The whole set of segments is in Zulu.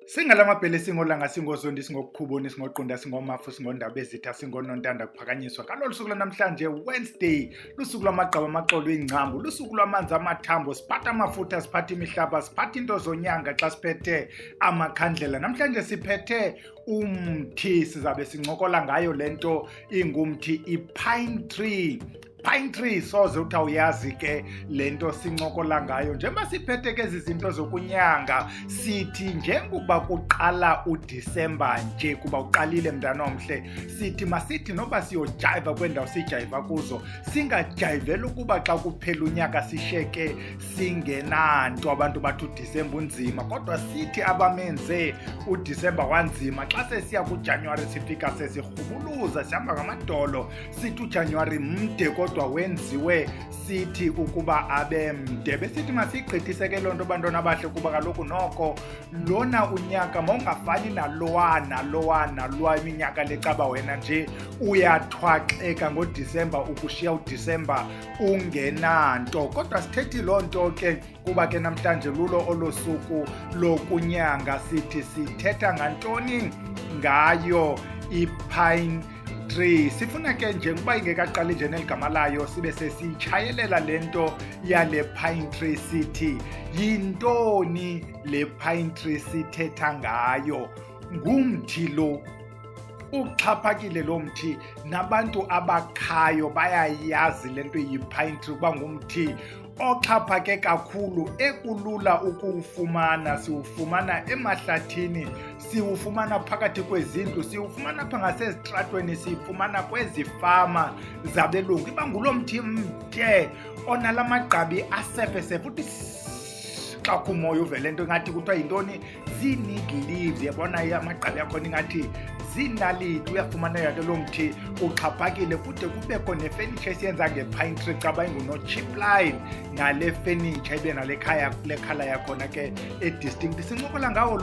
Singalamabhele singolanga singozondi singokukhuboni singoqunda singomafu singondaba ezitha singonontanda kuphakanyiswa ngalolu suku lanamhlanje Wednesday lusuku lwamagqaba amaqolo ingcambu lusuku lwamanzi amathambo siphatha amafutha siphatha imihlaba siphatha into zonyanga xa siphethe amakhandlela namhlanje siphethe umthi sizabe sincokola ngayo lento ingumthi ipine tree soze uthi awuyazi ke lento sincokola ngayo njengoba siphethe ke izinto zokunyanga sithi njengoba kuqala uDisemba nje kuba uqalile mntana omhle sithi masithi noba siyojiva kwendawo sijiva kuzo singajiveli ukuba xa kuphela unyaka sisheke singenanto abantu bathi uDisemba unzima kodwa sithi abamenze uDisemba wanzima xa sesiya kuJanuary sifika sesirhubuluza sihamba ngamadolo sithi uJanuary mde kodwa wenziwe sithi ukuba abe mde besithi masigqithise ke lonto bantwana abahle kuba kaloku noko lona unyaka mawungafani nalowa iminyaka lecaba wena nje uyathwaxeka ngoDisemba ukushiya uDisemba ungenanto kodwa sithethi lonto ke kuba ke namhlanje lulo olosuku lokunyanga sithi sithetha ngantoni ngayo ipine tree sifuna ke njengoba ingekaqali nje neligama layo sibe sesichayelela lento yale pine tree sithi yintoni le pine tree sithetha ngayo ngumthi lo uxhaphakile lo mthi nabantu abakhayo bayayazi lento yipine tree kuba ngumthi oxhaphake kakhulu ekulula ukuwufumana siwufumana emahlathini siwufumana phakathi kwezindlu siwufumana apha ngasezitratweni sifumana kwezifama zabelungu iba ngulo mthi mde onalamagqabi asefesefe uthi xa kumoya uvele into ingathi kuthiwa yintoni zii-needle leaves yabona amagqabi akhona ingathi zinaliti uyafumana yake lo mthi uxhaphakile futhi kubekho nefenitsha esiyenza ngepine tree caba inguno-chip line ngale fenitsha ibe nale khala yakhona ke edistinct sincokola ngawo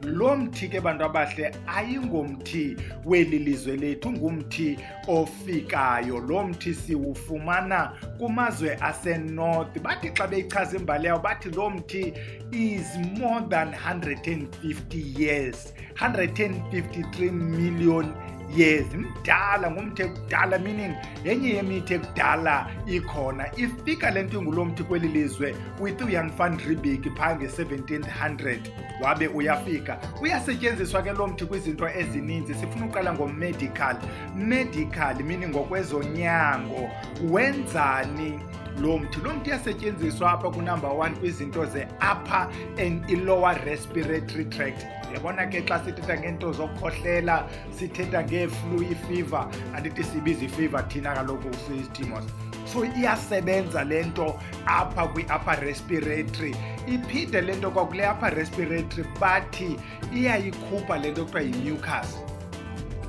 lo mthi ke bantu abahle ayingomthi weli lizwe lethu ngumthi ofikayo lo mthi siwufumana kumazwe asenorth bathi xa beyichaza imbali yawo bathi lo mthi is more than 150 years 153 million years mdala ngumthi ekudala meaning yenye yemithi ekudala ikhona ifika lento ingulo mthi kweli lizwe with uYan van Riebeeck phaa nge-1700 wabe uyafika uyasetyenziswa ke lo mthi kwizinto ezininzi sifuna uqala ngomedical meaning ngokwezonyango wenzani lo mthi uyasetyenziswa apha kunumber 1 kwizinto ze-upper and i-lower respiratory tract yabona ke xa sithetha ngento zokukhohlela sithetha ngee-flu i-fever andithi sibiza i-fever thina kaloku sisithimos so iyasebenza lento apha kwi-upper respiratory iphinde lento kwakule upper respiratory bathi iyayikhupha lento kuthiwa yi-mucus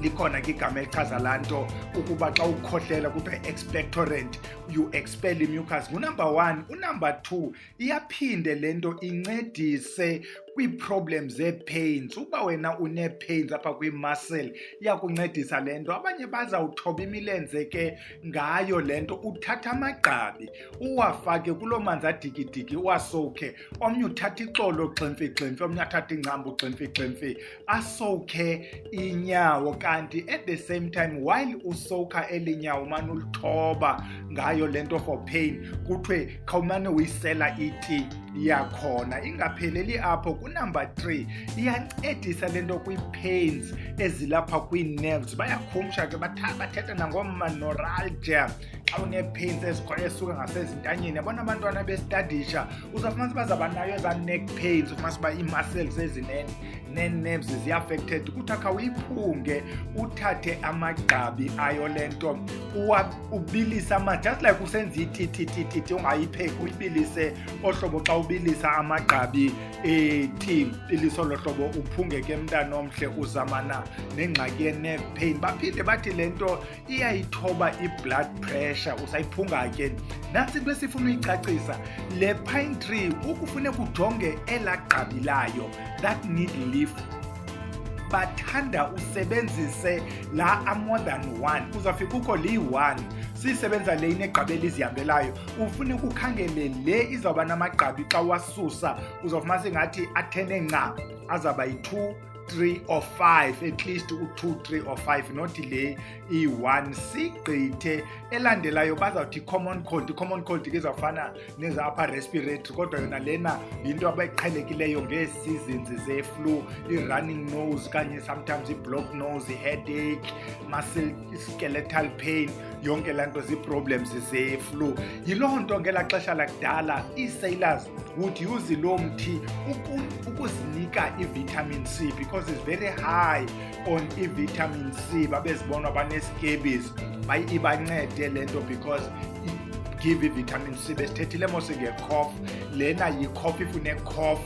likhona ke igama elichaza laa nto ukuba xa ukhohlela kuthiwa expectorant you expel i-mucus ngunumber 1 unumber 2 iyaphinde lento incedise kwii-problems zee-pains uba wena une-pains apha kwi-muscle iyakuncedisa lento abanye bazawuthoba imilenze ke ngayo lento uthatha amagqabi uwafake kuloo manzi adikidiki uwasowukhe omnye uthatha ixolo ximfi omnye athatha ingcambu ximfi asowukhe inyawo kanti at the same time while usowukha elinyawo umane ulithoba ngayo lento for pain kuthiwe khawumane uyisela iti yakhona ingapheleli apho kunumber 3 iyancedisa lento kwi-pains ezilapha kwii-nerves bayakhumsha ke bathetha nangoma-neuralgia xa une-pains esuka ngasezintanyeni yabona abantwana bestadisha uzawufumanisa bazaba nayo eza neck pains ufumanisa uba ii-muscles nee-nerves zi-affected kuthi akhawuyiphunge uthathe amagqabi ayo lento ubilisa amanzi just like usenza ititititi ungayipheki uyibilise ohlobo xa ubilisa amagqabi iliso lohlobo uphunge ke mntana omhle uzamana nengxaki ye-nerve pain baphinde bathi lento iyayithoba i-blood pressure usayiphunga ke nantsi into esifuna uyicacisa le pine tree ukufuneka ujonge elaa gqabi layo that needle leaf bathanda usebenzise la more than one uzafika ukho li-1 sisebenza le inegqabi izihambelayo ufuna ukukhangele le izawuba namagqabi xa wasusa uzofumana sengathi athene nca azaba yi2 3 or 5 at least u2 3 or 5 not le i1 sigqithe elandelayo bazawuthi common cold ke izawufana neza upper respiratory kodwa yona lena into abayiqhelekileyo ngeseasons ze-flu i-running nose kanye sometimes i-blocked nose, i-headache, muscle skeletal pain yonke lanto zi-problems ze-flu. Yiloo nto ngela xesha lakudala ii-sailors would use lo mthi ukuzinika i-vitamin C because it's very high on i-vitamin C. Babezibona banescabies ibancede lento because give i-vitamin C. Besithethile mos nge-cough lena yi-cough if une-cough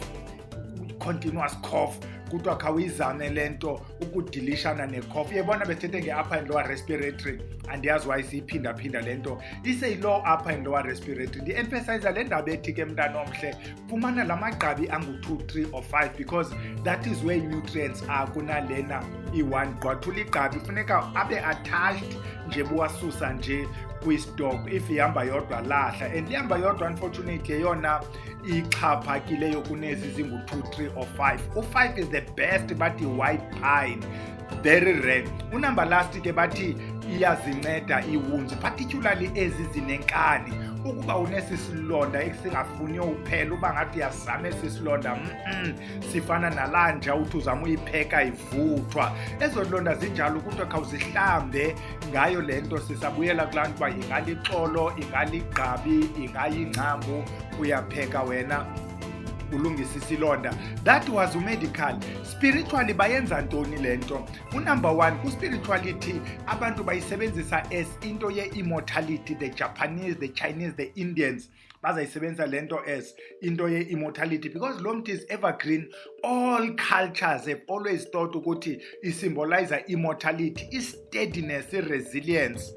continuous cough kuthiwa khawuyizame lento ukudilishana ne-cough. Uyabona bethethe nge-upper and lower respiratory andiyazi why siyiphinda lento iseyi-low upper and lower respiratory. Ndi-emphasize le ndaba ethi ke mntana omhle fumana la magqabi angu-2 3 or 5 because that is where nutrients are kunalena i-1 gqwathula igqabi funeka abe attached nje buwasusa nje kwi-stock. If ihamba yodwa lahla and ihamba yodwa unfortunately yona ixhaphakileyo kunezi zingu-2 3 or 5. U5 is the best bathi white pine very rare. Unumber last ke bathi iyazinceda ii-wounds particularly ezi zinenkani. Ukuba unesisilonda esingafuni uphela uba ngathi uyazama esisilonda sifana nalanja uthi uzama uyipheka ivuthwa ezo londa zinjalo kuthiwa khawuzihlambe ngayo lento sisabuyela kulantu uba ingalixolo ingaligqabi ingayingcambu uyapheka wena ulungisa isilonda. That was medical. Spiritually bayenza ntoni lento? Unumber 1 ku-spirituality abantu bayisebenzisa as into ye-immortality. The Japanese, the Chinese, the Indians bazayisebenzisa lento as into ye-immortality because lo mthi is evergreen. All cultures have always thought ukuthi isymbolize immortality, i-steadiness, i-resilience.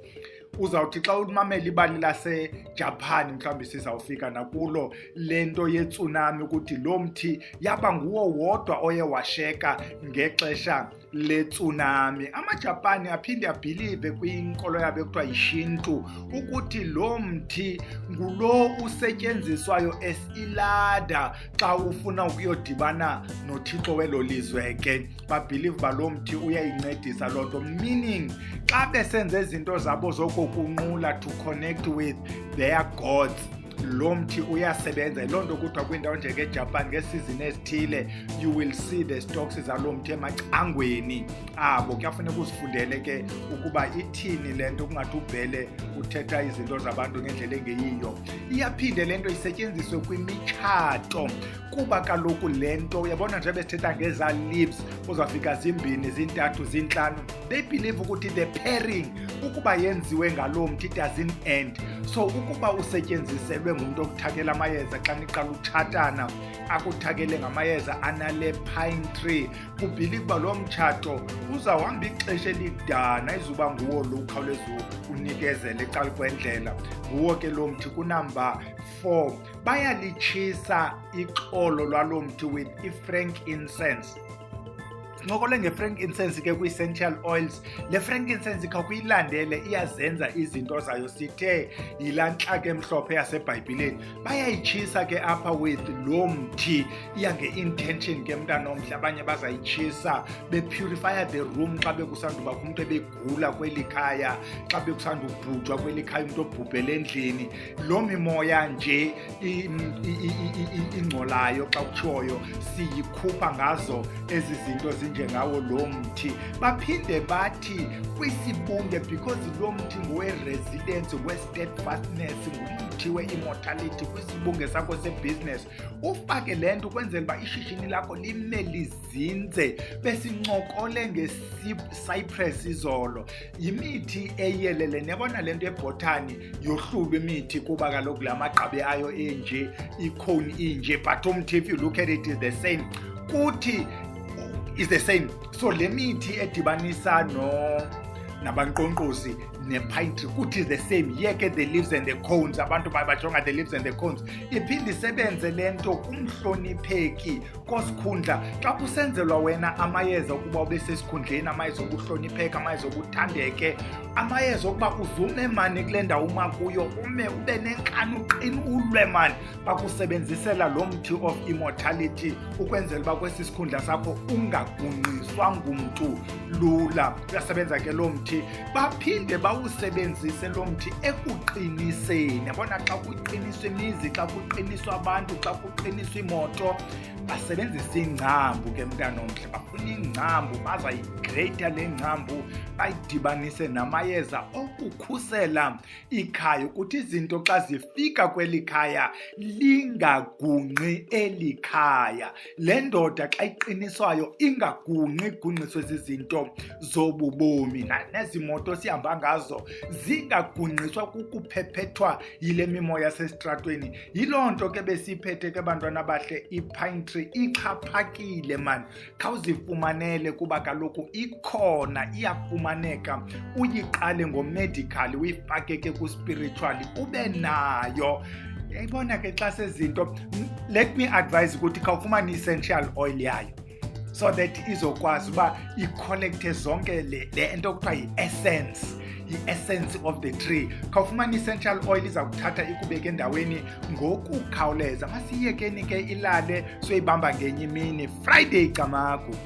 Uzawuthi xa umamela ibali laseJapan mhlawumbi sizawufika nakulo lento ye-tsunami ukuthi lo mthi yaba nguwo wodwa oye washeka ngexesha le-tsunami. AmaJapani aphinde abhilive kwinkolo yabo ekuthiwa yishintu ukuthi lo mthi ngulo usetyenziswayo as ilada xa ufuna ukuyodibana noThixo welo lizwe ke. Babhilive uba lo mthi uyayincedisa loo nto, meaning xa besenze izinto zabo zokukunqula to connect with their gods lo mthi uyasebenza. Loo nto kuthiwa kwindawo njengeJapan ngesizini ezithile you will see the stocks zalo mthi emacangweni abo. Kuyafuneka uzifundele ke ukuba ithini le nto kungathi ubhele uthetha izinto zabantu ngendlela engeyiyo. Iyaphinde le nto isetyenziswe kwimitshato kuba kaloku le nto uyabona nje besithetha ngeza leaves uzawufika zimbini zintathu zintlanu they believe ukuthi the pairing ukuba yenziwe ngalo mthi it doesn't end. So ukuba usetyenziselwe ngumuntu okuthakela amayeza xa niqala utshatana akuthakele ngamayeza anale pine tree kubhilive uba lo mtshato uzawuhamba ixesha elidana izuba nguwo lo ukhawuleza unikezele ecala kwendlela nguwo ke lo mthi. Kunumber 4 bayalitshisa ixolo lwalo mthi with i-frankincense. Sincokole nge-frankincense ke kwi-essential oils. Le frankincense khawuyilandele iyazenza izinto zayo sithe yilaa ntlaka emhlophe yasebhayibhileni. Bayayitshisa ke apha with lo mthi iya nge-intention ke mntana omhle. Abanye bazayitshisa bepurifya the room xa bekusandubakho umntu ebegula kweli khaya, xa bekusandubhujwa kweli khaya umntu obhubhele endlini. Lo mimoya nje ingcolayo xa kutshoyo siyikhupha ngazo ezi zinto njengawo lo mthi. Baphinde bathi kwisibunge because lo mthi ngowe-resilience, we-steadfastness, ngumthi we-immortality kwisibunge sakho sebusiness. Ufake le nto ukwenzela uba ishishini lakho lime lizinze. Besincokole nge-cypress izolo, yimithi eyelele. Nebona le nto ebhotani yohlulwa imithi kuba kaloku la magqabi ayo enje, ikhoni inje, but umthi if you look at it is the same. Kuthi is the same. So le mithi edibanisa nabanqonqosi ne-pine tree kuthi the same, yeke the leaves and the cones, abantu bajonga the leaves and the cones. Iphinde isebenze le nto kumhlonipheki kosikhundla xa kusenzelwa wena amayeza ukuba ube sesikhundleni, amayeza okuhlonipheka, amayeza okuthandeke, amayeza okuba uzume mani kule ndawo uma kuyo, ume ube nenkani uqine ulwe mani, bakusebenzisela lo mthi of immortality ukwenzela uba kwesi sikhundla sakho ungagungqiswa ngumntu lula. Uyasebenza ke lo mthi. Baphinde bawusebenzise lo mthi ekuqiniseni. Yabona xa kuqiniswa imizi, xa kuqiniswa abantu, xa kuqiniswa imoto, basebenzisa ingcambu ke mntana omhle. Bafuna ingcambu, bazayigreyitha le ngcambu bayidibanise namayeza okukhusela ikhaya ukuthi izinto xa zifika kweli khaya lingagungqi eli khaya. Le ndoda xa iqiniswayo ingagungqi igungqiswe zizinto zobubomi. Nezi moto sihamba ngazo zingagungqiswa kukuphephetwa yile mimoya yasestratweni. Yiloo nto ke besiphethe ke bantwana bahle i-pine tree ixhaphakile man. Khawuzifumanele kuba kaloku ikhona, iyafumaneka. Uyiqale ngomedical uyifake ke ku-spiritual ube nayo. Yayibona ke xa sezinto, let me advise ukuthi khawufumane i-essential oil yayo so that izokwazi uba i-collecte zonke le nto kuthiwa yi-essence of the tree. Khawufumane i-essential oil iza kuthatha ikubeke endaweni ngokukhawuleza. Masiyekeni ke ilale soyibamba ngenye imini. Friday camagu.